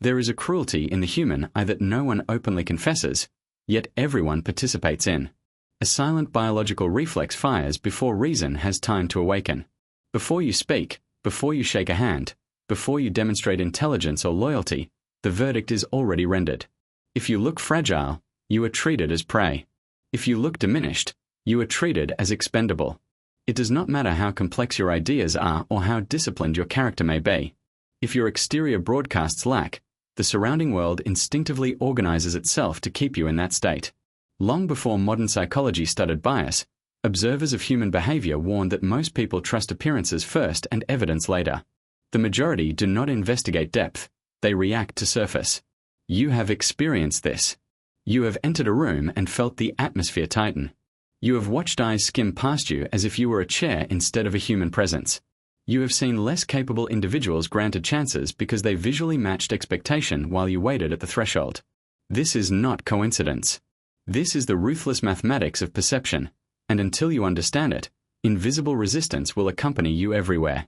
There is a cruelty in the human eye that no one openly confesses, yet everyone participates in. A silent biological reflex fires before reason has time to awaken. Before you speak, before you shake a hand, before you demonstrate intelligence or loyalty, the verdict is already rendered. If you look fragile, you are treated as prey. If you look diminished, you are treated as expendable. It does not matter how complex your ideas are or how disciplined your character may be. If your exterior broadcasts lack, the surrounding world instinctively organizes itself to keep you in that state. Long before modern psychology studied bias, observers of human behavior warned that most people trust appearances first and evidence later. The majority do not investigate depth, they react to surface. You have experienced this. You have entered a room and felt the atmosphere tighten. You have watched eyes skim past you as if you were a chair instead of a human presence. You have seen less capable individuals granted chances because they visually matched expectation while you waited at the threshold. This is not coincidence. This is the ruthless mathematics of perception, and until you understand it, invisible resistance will accompany you everywhere.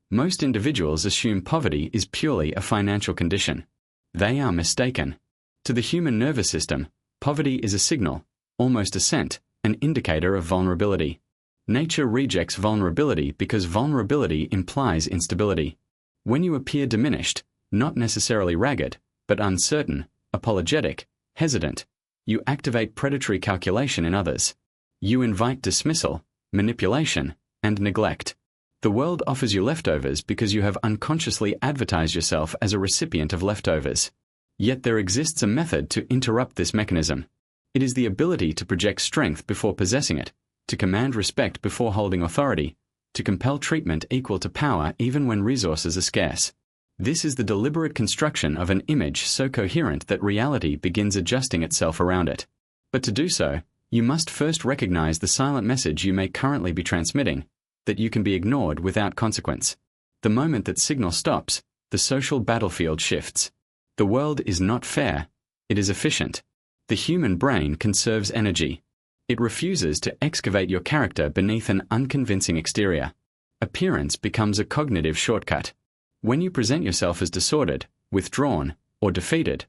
Most individuals assume poverty is purely a financial condition. They are mistaken. To the human nervous system, poverty is a signal, almost a scent, an indicator of vulnerability. Nature rejects vulnerability because vulnerability implies instability. When you appear diminished, not necessarily ragged, but uncertain, apologetic, hesitant, you activate predatory calculation in others. You invite dismissal, manipulation, and neglect. The world offers you leftovers because you have unconsciously advertised yourself as a recipient of leftovers. Yet there exists a method to interrupt this mechanism. It is the ability to project strength before possessing it, to command respect before holding authority, to compel treatment equal to power even when resources are scarce. This is the deliberate construction of an image so coherent that reality begins adjusting itself around it. But to do so, you must first recognize the silent message you may currently be transmitting, that you can be ignored without consequence. The moment that signal stops, the social battlefield shifts. The world is not fair, it is efficient. The human brain conserves energy. It refuses to excavate your character beneath an unconvincing exterior. Appearance becomes a cognitive shortcut. When you present yourself as disordered, withdrawn, or defeated,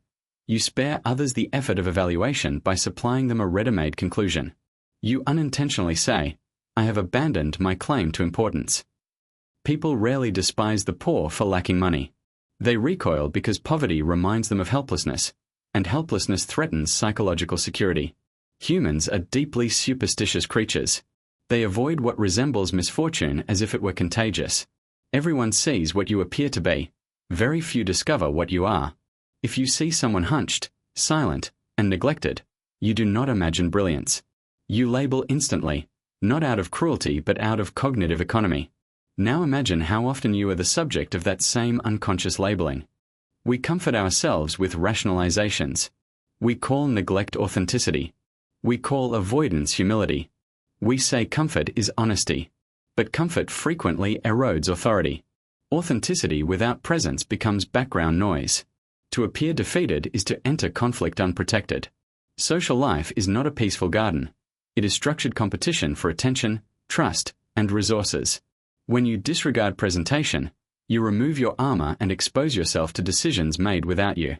you spare others the effort of evaluation by supplying them a ready-made conclusion. You unintentionally say, "I have abandoned my claim to importance." People rarely despise the poor for lacking money. They recoil because poverty reminds them of helplessness, and helplessness threatens psychological security. Humans are deeply superstitious creatures. They avoid what resembles misfortune as if it were contagious. Everyone sees what you appear to be. Very few discover what you are. If you see someone hunched, silent, and neglected, you do not imagine brilliance. You label instantly, not out of cruelty but out of cognitive economy. Now imagine how often you are the subject of that same unconscious labeling. We comfort ourselves with rationalizations. We call neglect authenticity. We call avoidance humility. We say comfort is honesty. But comfort frequently erodes authority. Authenticity without presence becomes background noise. To appear defeated is to enter conflict unprotected. Social life is not a peaceful garden. It is structured competition for attention, trust, and resources. When you disregard presentation, you remove your armor and expose yourself to decisions made without you.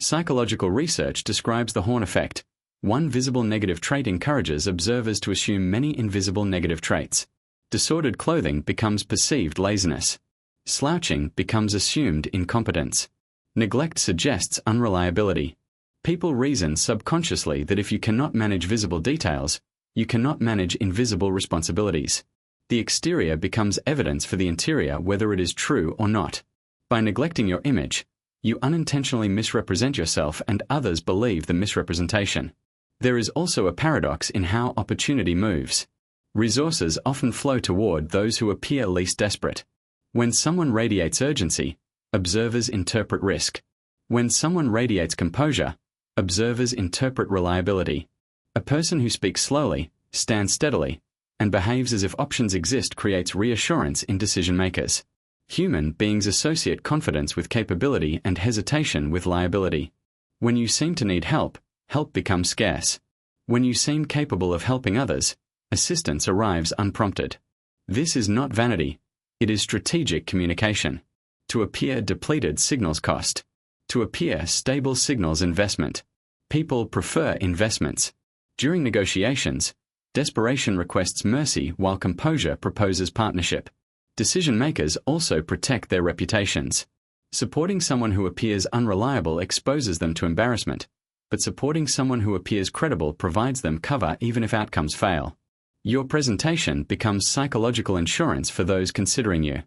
Psychological research describes the horn effect. One visible negative trait encourages observers to assume many invisible negative traits. Disordered clothing becomes perceived laziness. Slouching becomes assumed incompetence. Neglect suggests unreliability. People reason subconsciously that if you cannot manage visible details, you cannot manage invisible responsibilities. The exterior becomes evidence for the interior whether it is true or not. By neglecting your image, you unintentionally misrepresent yourself and others believe the misrepresentation. There is also a paradox in how opportunity moves. Resources often flow toward those who appear least desperate. When someone radiates urgency, observers interpret risk. When someone radiates composure, observers interpret reliability. A person who speaks slowly, stands steadily, and behaves as if options exist creates reassurance in decision-makers. Human beings associate confidence with capability and hesitation with liability. When you seem to need help, help becomes scarce. When you seem capable of helping others, assistance arrives unprompted. This is not vanity, it is strategic communication. To appear depleted signals cost. To appear stable signals investment. People prefer investments. During negotiations, desperation requests mercy while composure proposes partnership. Decision makers also protect their reputations. Supporting someone who appears unreliable exposes them to embarrassment, but supporting someone who appears credible provides them cover even if outcomes fail. Your presentation becomes psychological insurance for those considering you.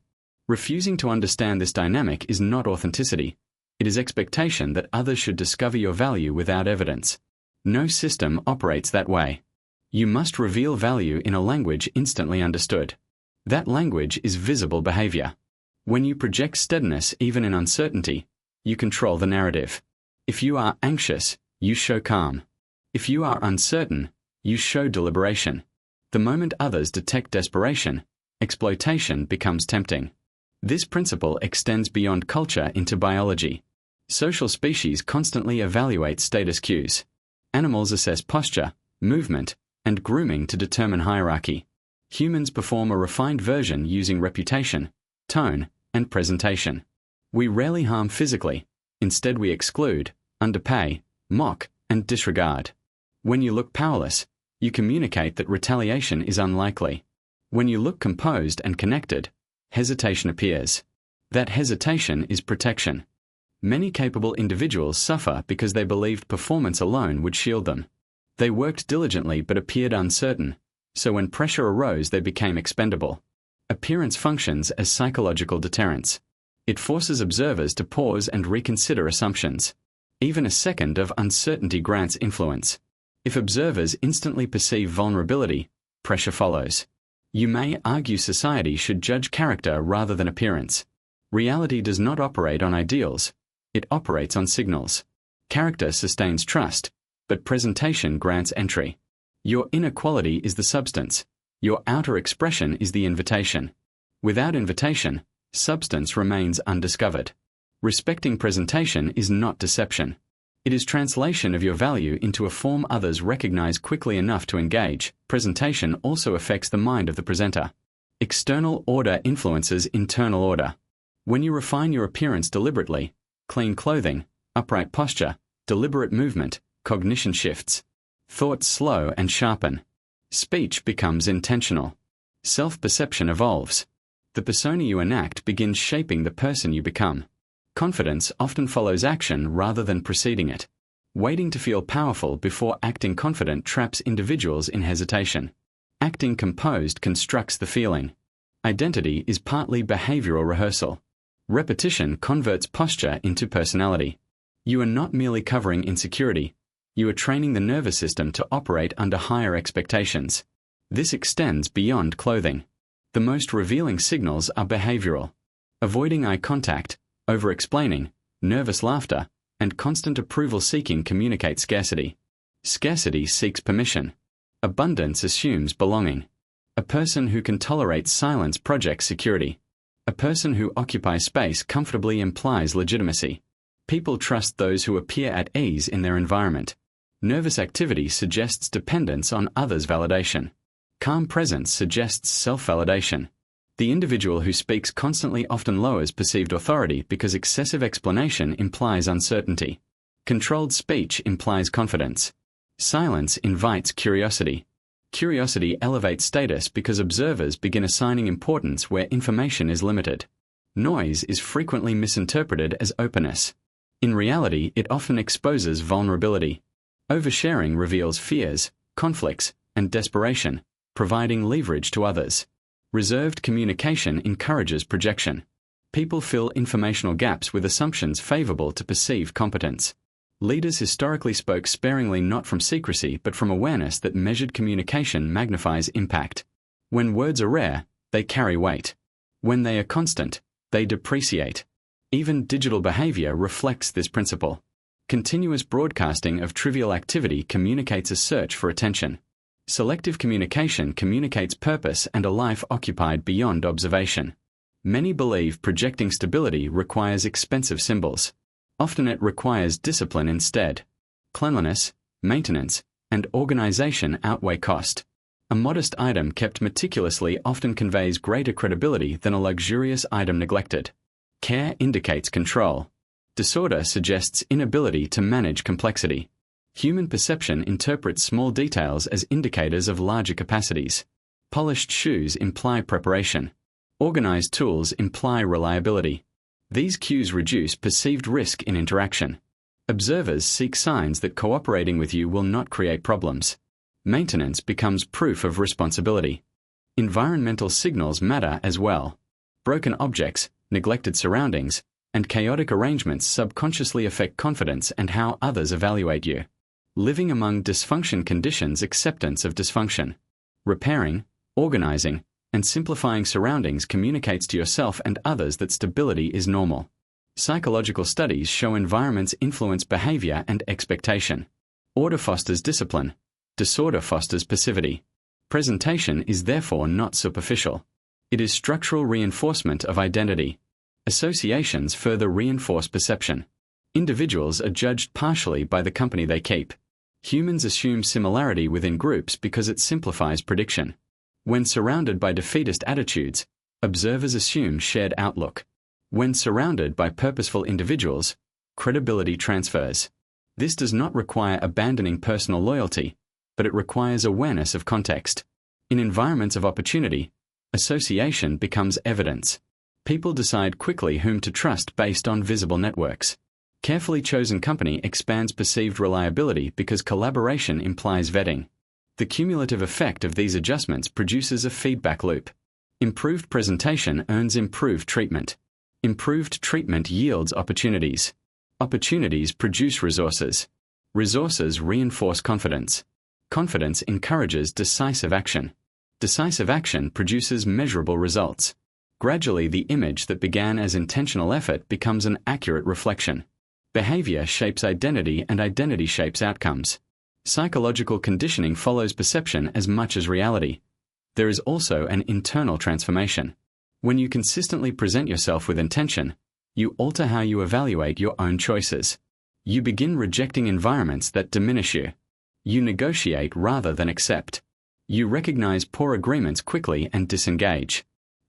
Refusing to understand this dynamic is not authenticity. It is expectation that others should discover your value without evidence. No system operates that way. You must reveal value in a language instantly understood. That language is visible behavior. When you project steadiness even in uncertainty, you control the narrative. If you are anxious, you show calm. If you are uncertain, you show deliberation. The moment others detect desperation, exploitation becomes tempting. This principle extends beyond culture into biology. Social species constantly evaluate status cues. Animals assess posture, movement, and grooming to determine hierarchy. Humans perform a refined version using reputation, tone, and presentation. We rarely harm physically. Instead, we exclude, underpay, mock, and disregard. When you look powerless, you communicate that retaliation is unlikely. When you look composed and connected, hesitation appears. That hesitation is protection. Many capable individuals suffer because they believed performance alone would shield them. They worked diligently but appeared uncertain, so when pressure arose they became expendable. Appearance functions as psychological deterrence. It forces observers to pause and reconsider assumptions. Even a second of uncertainty grants influence. If observers instantly perceive vulnerability, pressure follows. You may argue society should judge character rather than appearance. Reality does not operate on ideals. It operates on signals. Character sustains trust, but presentation grants entry. Your inner quality is the substance. Your outer expression is the invitation. Without invitation, substance remains undiscovered. Respecting presentation is not deception. It is translation of your value into a form others recognize quickly enough to engage. Presentation also affects the mind of the presenter. External order influences internal order. When you refine your appearance deliberately, clean clothing, upright posture, deliberate movement, cognition shifts. Thoughts slow and sharpen. Speech becomes intentional. Self-perception evolves. The persona you enact begins shaping the person you become. Confidence often follows action rather than preceding it. Waiting to feel powerful before acting confident traps individuals in hesitation. Acting composed constructs the feeling. Identity is partly behavioral rehearsal. Repetition converts posture into personality. You are not merely covering insecurity. You are training the nervous system to operate under higher expectations. This extends beyond clothing. The most revealing signals are behavioral. Avoiding eye contact, over-explaining, nervous laughter, and constant approval-seeking communicate scarcity. Scarcity seeks permission. Abundance assumes belonging. A person who can tolerate silence projects security. A person who occupies space comfortably implies legitimacy. People trust those who appear at ease in their environment. Nervous activity suggests dependence on others' validation. Calm presence suggests self-validation. The individual who speaks constantly often lowers perceived authority because excessive explanation implies uncertainty. Controlled speech implies confidence. Silence invites curiosity. Curiosity elevates status because observers begin assigning importance where information is limited. Noise is frequently misinterpreted as openness. In reality, it often exposes vulnerability. Oversharing reveals fears, conflicts, and desperation, providing leverage to others. Reserved communication encourages projection. People fill informational gaps with assumptions favorable to perceived competence. Leaders historically spoke sparingly not from secrecy but from awareness that measured communication magnifies impact. When words are rare, they carry weight. When they are constant, they depreciate. Even digital behavior reflects this principle. Continuous broadcasting of trivial activity communicates a search for attention. Selective communication communicates purpose and a life occupied beyond observation. Many believe projecting stability requires expensive symbols. Often it requires discipline instead. Cleanliness, maintenance, and organization outweigh cost. A modest item kept meticulously often conveys greater credibility than a luxurious item neglected. Care indicates control. Disorder suggests inability to manage complexity. Human perception interprets small details as indicators of larger capacities. Polished shoes imply preparation. Organized tools imply reliability. These cues reduce perceived risk in interaction. Observers seek signs that cooperating with you will not create problems. Maintenance becomes proof of responsibility. Environmental signals matter as well. Broken objects, neglected surroundings, and chaotic arrangements subconsciously affect confidence and how others evaluate you. Living among dysfunction conditions acceptance of dysfunction. Repairing, organizing, and simplifying surroundings communicates to yourself and others that stability is normal. Psychological studies show environments influence behavior and expectation. Order fosters discipline. Disorder fosters passivity. Presentation is therefore not superficial. It is structural reinforcement of identity. Associations further reinforce perception. Individuals are judged partially by the company they keep. Humans assume similarity within groups because it simplifies prediction. When surrounded by defeatist attitudes, observers assume shared outlook. When surrounded by purposeful individuals, credibility transfers. This does not require abandoning personal loyalty, but it requires awareness of context. In environments of opportunity, association becomes evidence. People decide quickly whom to trust based on visible networks. Carefully chosen company expands perceived reliability because collaboration implies vetting. The cumulative effect of these adjustments produces a feedback loop. Improved presentation earns improved treatment. Improved treatment yields opportunities. Opportunities produce resources. Resources reinforce confidence. Confidence encourages decisive action. Decisive action produces measurable results. Gradually, the image that began as intentional effort becomes an accurate reflection. Behavior shapes identity and identity shapes outcomes. Psychological conditioning follows perception as much as reality. There is also an internal transformation. When you consistently present yourself with intention, you alter how you evaluate your own choices. You begin rejecting environments that diminish you. You negotiate rather than accept. You recognize poor agreements quickly and disengage.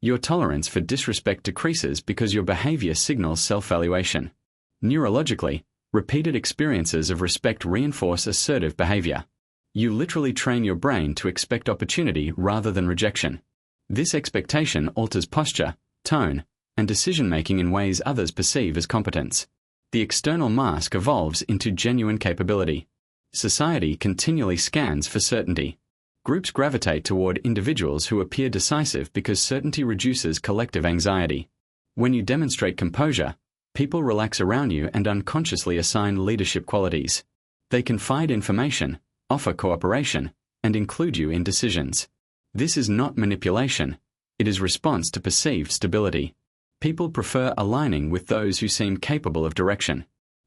Your tolerance for disrespect decreases because your behavior signals self-valuation. Neurologically, repeated experiences of respect reinforce assertive behavior. You literally train your brain to expect opportunity rather than rejection. This expectation alters posture, tone, and decision-making in ways others perceive as competence. The external mask evolves into genuine capability. Society continually scans for certainty. Groups gravitate toward individuals who appear decisive because certainty reduces collective anxiety. When you demonstrate composure, people relax around you and unconsciously assign leadership qualities. They confide information, offer cooperation, and include you in decisions. This is not manipulation. It is response to perceived stability. People prefer aligning with those who seem capable of direction.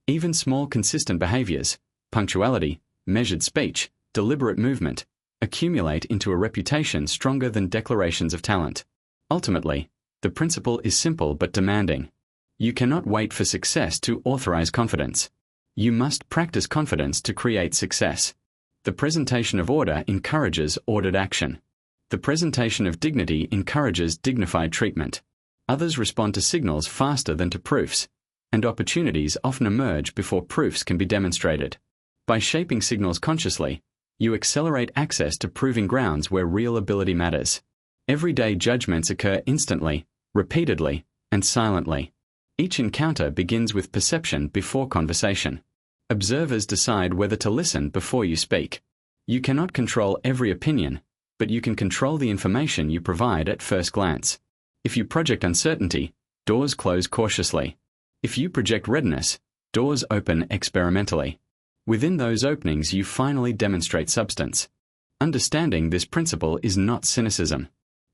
Even small consistent behaviors, punctuality, measured speech, deliberate movement, accumulate into a reputation stronger than declarations of talent. Ultimately, the principle is simple but demanding. You cannot wait for success to authorize confidence. You must practice confidence to create success. The presentation of order encourages ordered action. The presentation of dignity encourages dignified treatment. Others respond to signals faster than to proofs, and opportunities often emerge before proofs can be demonstrated. By shaping signals consciously, you accelerate access to proving grounds where real ability matters. Everyday judgments occur instantly, repeatedly, and silently. Each encounter begins with perception before conversation. Observers decide whether to listen before you speak. You cannot control every opinion, but you can control the information you provide at first glance. If you project uncertainty, doors close cautiously. If you project readiness, doors open experimentally. Within those openings you finally demonstrate substance. Understanding this principle is not cynicism.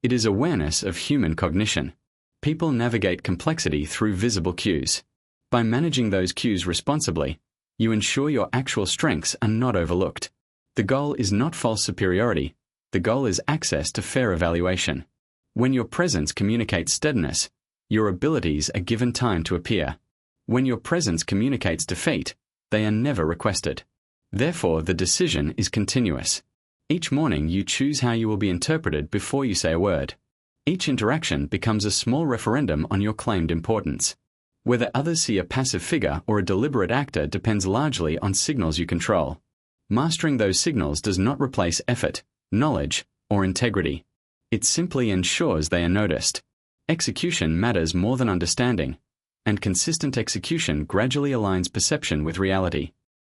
It is awareness of human cognition. People navigate complexity through visible cues. By managing those cues responsibly, you ensure your actual strengths are not overlooked. The goal is not false superiority. The goal is access to fair evaluation. When your presence communicates steadiness, your abilities are given time to appear. When your presence communicates defeat, they are never requested. Therefore, the decision is continuous. Each morning you choose how you will be interpreted before you say a word. Each interaction becomes a small referendum on your claimed importance. Whether others see a passive figure or a deliberate actor depends largely on signals you control. Mastering those signals does not replace effort, knowledge, or integrity. It simply ensures they are noticed. Execution matters more than understanding, and consistent execution gradually aligns perception with reality.